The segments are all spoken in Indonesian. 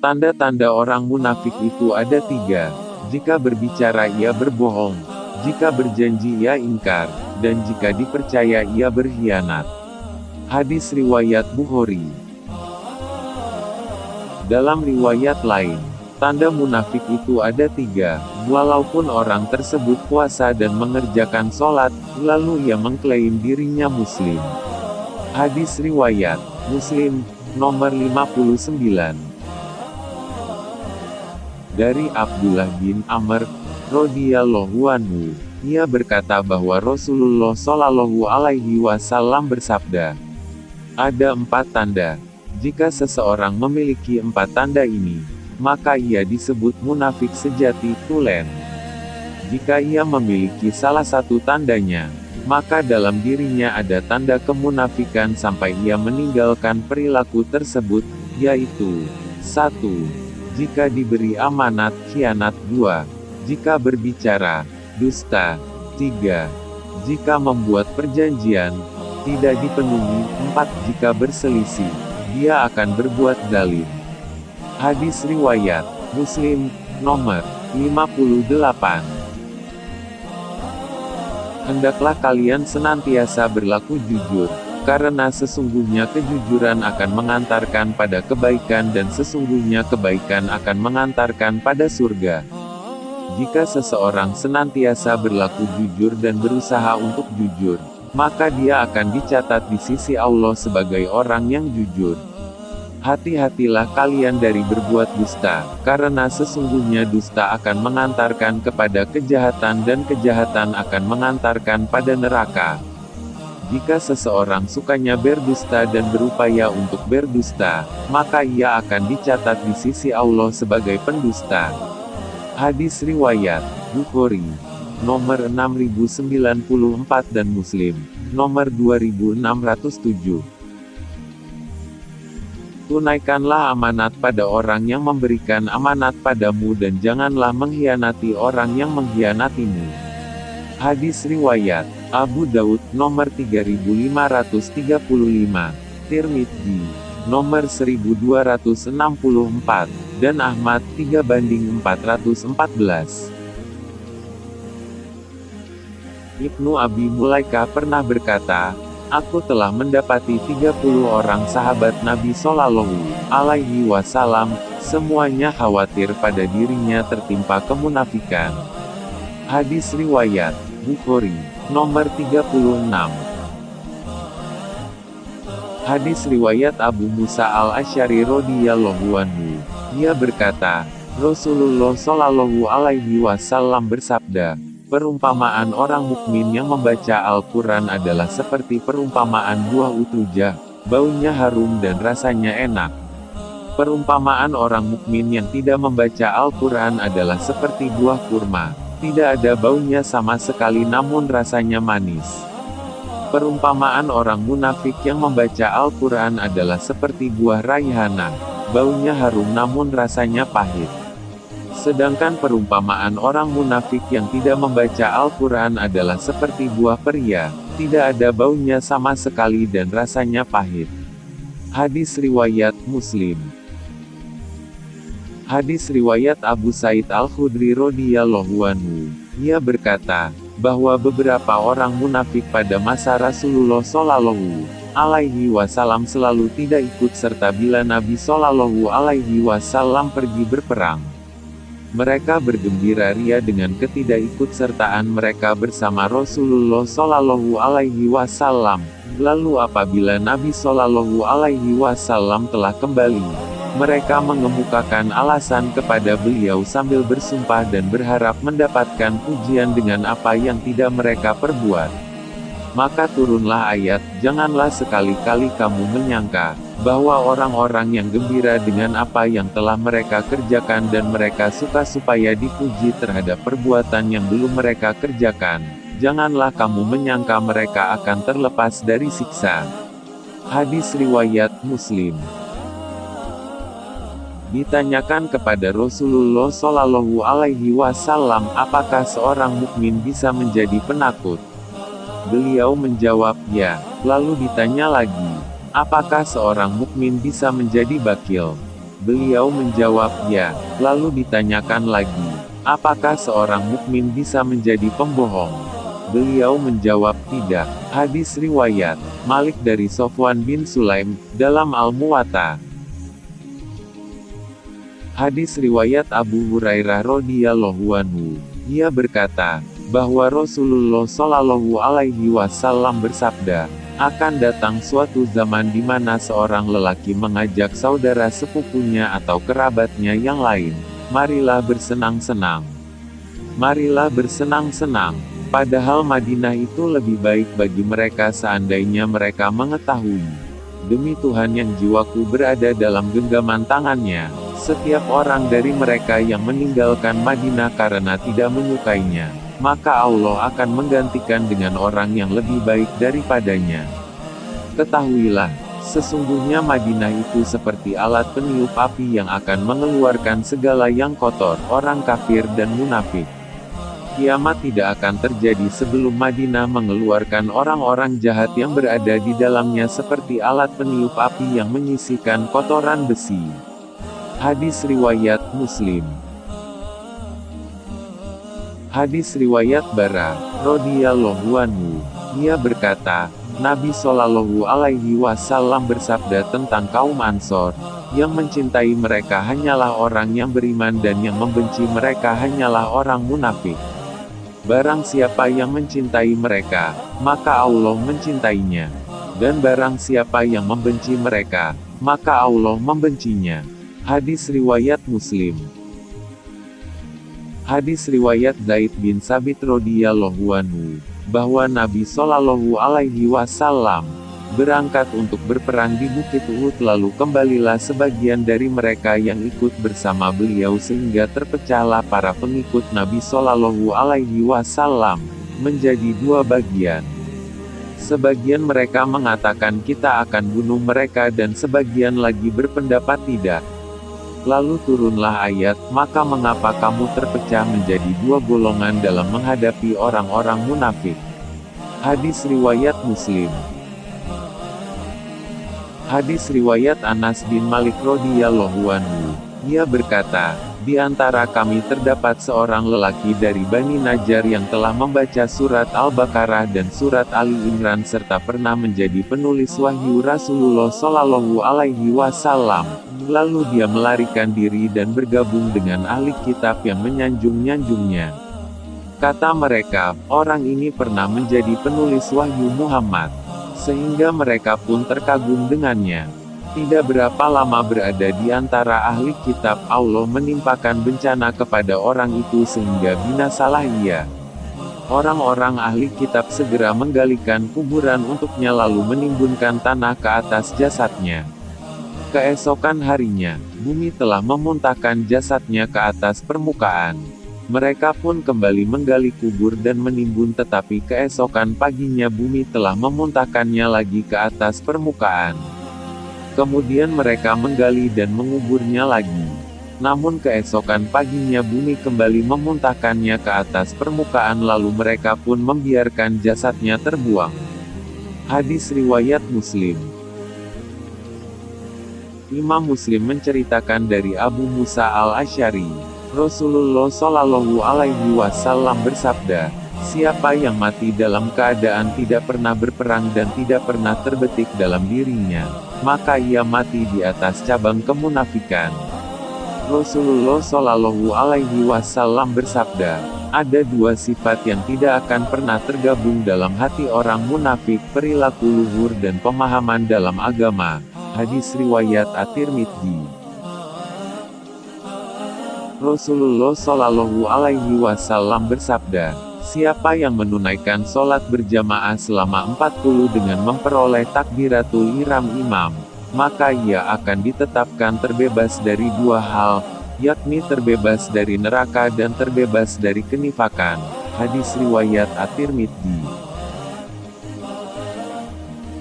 Tanda-tanda orang munafik itu ada 3. Jika berbicara ia berbohong, jika berjanji ia ingkar, dan jika dipercaya ia berkhianat. Hadis riwayat Bukhari. Dalam riwayat lain, tanda munafik itu ada 3. Walaupun orang tersebut puasa dan mengerjakan sholat, lalu ia mengklaim dirinya muslim. Hadis riwayat Muslim, nomor 59. Dari Abdullah bin Amr radhiyallahu anhu, ia berkata bahwa Rasulullah Shallallahu alaihi wasallam bersabda, ada 4 tanda. Jika seseorang memiliki 4 tanda ini, maka ia disebut munafik sejati, tulen. Jika ia memiliki salah satu tandanya, maka dalam dirinya ada tanda kemunafikan sampai ia meninggalkan perilaku tersebut, yaitu 1. Jika diberi amanat, khianat. 2. Jika berbicara, dusta. 3. Jika membuat perjanjian, tidak dipenuhi. 4. Jika berselisih, dia akan berbuat zalim. Hadis riwayat Muslim, nomor 58. Hendaklah kalian senantiasa berlaku jujur, karena sesungguhnya kejujuran akan mengantarkan pada kebaikan dan sesungguhnya kebaikan akan mengantarkan pada surga. Jika seseorang senantiasa berlaku jujur dan berusaha untuk jujur, maka dia akan dicatat di sisi Allah sebagai orang yang jujur. Hati-hatilah kalian dari berbuat dusta, karena sesungguhnya dusta akan mengantarkan kepada kejahatan dan kejahatan akan mengantarkan pada neraka. Jika seseorang sukanya berdusta dan berupaya untuk berdusta, maka ia akan dicatat di sisi Allah sebagai pendusta. Hadis riwayat Bukhari, nomor 6094 dan Muslim, nomor 2607. Tunaikanlah amanat pada orang yang memberikan amanat padamu dan janganlah mengkhianati orang yang mengkhianatimu. Hadis riwayat Abu Daud, nomor 3535, Tirmidzi, nomor 1264, dan Ahmad 3/414. Ibnu Abi Mulaika pernah berkata, aku telah mendapati 30 orang sahabat Nabi Shallallahu alaihi wasallam, semuanya khawatir pada dirinya tertimpa kemunafikan. Hadis riwayat Bukhari, nomor 36. Hadis riwayat Abu Musa al-Asy'ari radhiyallahu anhu, ia berkata, Rasulullah Shallallahu alaihi wasallam bersabda, perumpamaan orang mukmin yang membaca Al-Quran adalah seperti perumpamaan buah utrujah, baunya harum dan rasanya enak. Perumpamaan orang mukmin yang tidak membaca Al-Quran adalah seperti buah kurma, tidak ada baunya sama sekali namun rasanya manis. Perumpamaan orang munafik yang membaca Al-Quran adalah seperti buah raihana, baunya harum namun rasanya pahit. Sedangkan perumpamaan orang munafik yang tidak membaca Al-Quran adalah seperti buah pria, tidak ada baunya sama sekali dan rasanya pahit. Hadis riwayat Muslim. Hadis riwayat Abu Sa'id Al-Khudri radhiyallahu anhu, ia berkata, bahwa beberapa orang munafik pada masa Rasulullah Shallallahu alaihi wasallam selalu tidak ikut serta bila Nabi Shallallahu alaihi wasallam pergi berperang. Mereka bergembira ria dengan ketidakikutsertaan mereka bersama Rasulullah Shallallahu alaihi wasallam. Lalu apabila Nabi Shallallahu alaihi wasallam telah kembali, mereka mengemukakan alasan kepada beliau sambil bersumpah dan berharap mendapatkan pujian dengan apa yang tidak mereka perbuat. Maka turunlah ayat, janganlah sekali-kali kamu menyangka bahwa orang-orang yang gembira dengan apa yang telah mereka kerjakan dan mereka suka supaya dipuji terhadap perbuatan yang belum mereka kerjakan, janganlah kamu menyangka mereka akan terlepas dari siksa. Hadis riwayat Muslim. Ditanyakan kepada Rasulullah Shallallahu alaihi wasallam, apakah seorang mukmin bisa menjadi penakut? Beliau menjawab, ya. Lalu ditanya lagi, apakah seorang mukmin bisa menjadi bakhil? Beliau menjawab, ya. Lalu ditanyakan lagi, apakah seorang mukmin bisa menjadi pembohong? Beliau menjawab, tidak. Hadis riwayat Malik dari Sofwan bin Sulaim, dalam Al-Muwatta. Hadis riwayat Abu Hurairah radhiyallahu anhu. Ia berkata, bahwa Rasulullah Shallallahu Alaihi Wasallam bersabda, akan datang suatu zaman di mana seorang lelaki mengajak saudara sepupunya atau kerabatnya yang lain, marilah bersenang-senang. Marilah bersenang-senang. Padahal Madinah itu lebih baik bagi mereka seandainya mereka mengetahui. Demi Tuhan yang jiwaku berada dalam genggaman tangannya, setiap orang dari mereka yang meninggalkan Madinah karena tidak menyukainya, maka Allah akan menggantikan dengan orang yang lebih baik daripadanya. Ketahuilah, sesungguhnya Madinah itu seperti alat peniup api yang akan mengeluarkan segala yang kotor, orang kafir dan munafik. Kiamat tidak akan terjadi sebelum Madinah mengeluarkan orang-orang jahat yang berada di dalamnya seperti alat peniup api yang menyisihkan kotoran besi. Hadis riwayat Muslim. Hadis riwayat Bara radhiyallahu anhu. Ia berkata, Nabi Shallallahu Alaihi Wasallam bersabda tentang kaum Ansor, yang mencintai mereka hanyalah orang yang beriman dan yang membenci mereka hanyalah orang munafik. Barang siapa yang mencintai mereka, maka Allah mencintainya. Dan barang siapa yang membenci mereka, maka Allah membencinya. Hadis riwayat Muslim. Hadis riwayat Zaid bin Sabit radhiyallahu anhu, bahwa Nabi Shallallahu Alaihi Wasallam berangkat untuk berperang di Bukit Uhud, lalu kembalilah sebagian dari mereka yang ikut bersama beliau sehingga terpecahlah para pengikut Nabi Shallallahu Alaihi Wasallam menjadi dua bagian. Sebagian mereka mengatakan kita akan bunuh mereka dan sebagian lagi berpendapat tidak. Lalu turunlah ayat, maka mengapa kamu terpecah menjadi dua golongan dalam menghadapi orang-orang munafik? Hadis riwayat Muslim. Hadis riwayat Anas bin Malik radhiyallahu anhu. Ia berkata, di antara kami terdapat seorang lelaki dari Bani Najjar yang telah membaca surat Al-Baqarah dan surat Ali Imran serta pernah menjadi penulis wahyu Rasulullah Shallallahu Alaihi Wasallam. Lalu dia melarikan diri dan bergabung dengan ahli kitab yang menyanjung-nyanjungnya. Kata mereka, orang ini pernah menjadi penulis wahyu Muhammad, sehingga mereka pun terkagum dengannya. Tidak berapa lama berada di antara ahli kitab, Allah menimpakan bencana kepada orang itu sehingga binasalah ia. Orang-orang ahli kitab segera menggalikan kuburan untuknya lalu menimbunkan tanah ke atas jasadnya. Keesokan harinya, bumi telah memuntahkan jasadnya ke atas permukaan. Mereka pun kembali menggali kubur dan menimbun, tetapi keesokan paginya bumi telah memuntahkannya lagi ke atas permukaan. Kemudian mereka menggali dan menguburnya lagi. Namun keesokan paginya bumi kembali memuntahkannya ke atas permukaan lalu mereka pun membiarkan jasadnya terbuang. Hadis riwayat Muslim. Imam Muslim menceritakan dari Abu Musa al-Asy'ari, Rasulullah Shallallahu Alaihi Wasallam bersabda, siapa yang mati dalam keadaan tidak pernah berperang dan tidak pernah terbetik dalam dirinya, maka ia mati di atas cabang kemunafikan. Rasulullah Shallallahu Alaihi Wasallam bersabda, ada dua sifat yang tidak akan pernah tergabung dalam hati orang munafik, perilaku luhur dan pemahaman dalam agama. Hadis riwayat At-Tirmidzi. Rasulullah Shallallahu Alaihi Wasallam bersabda, siapa yang menunaikan sholat berjamaah selama 40 dengan memperoleh takbiratul ihram imam, maka ia akan ditetapkan terbebas dari dua hal, yakni terbebas dari neraka dan terbebas dari kenifakan. Hadis riwayat At-Tirmidzi.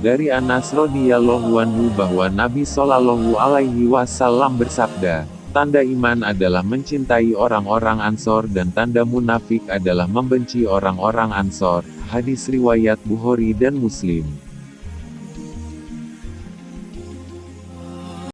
Dari Anas radhiyallahu anhu bahwa Nabi Shallallahu Alaihi Wasallam bersabda, tanda iman adalah mencintai orang-orang Ansor dan tanda munafik adalah membenci orang-orang Ansor. Hadis riwayat Bukhari dan Muslim.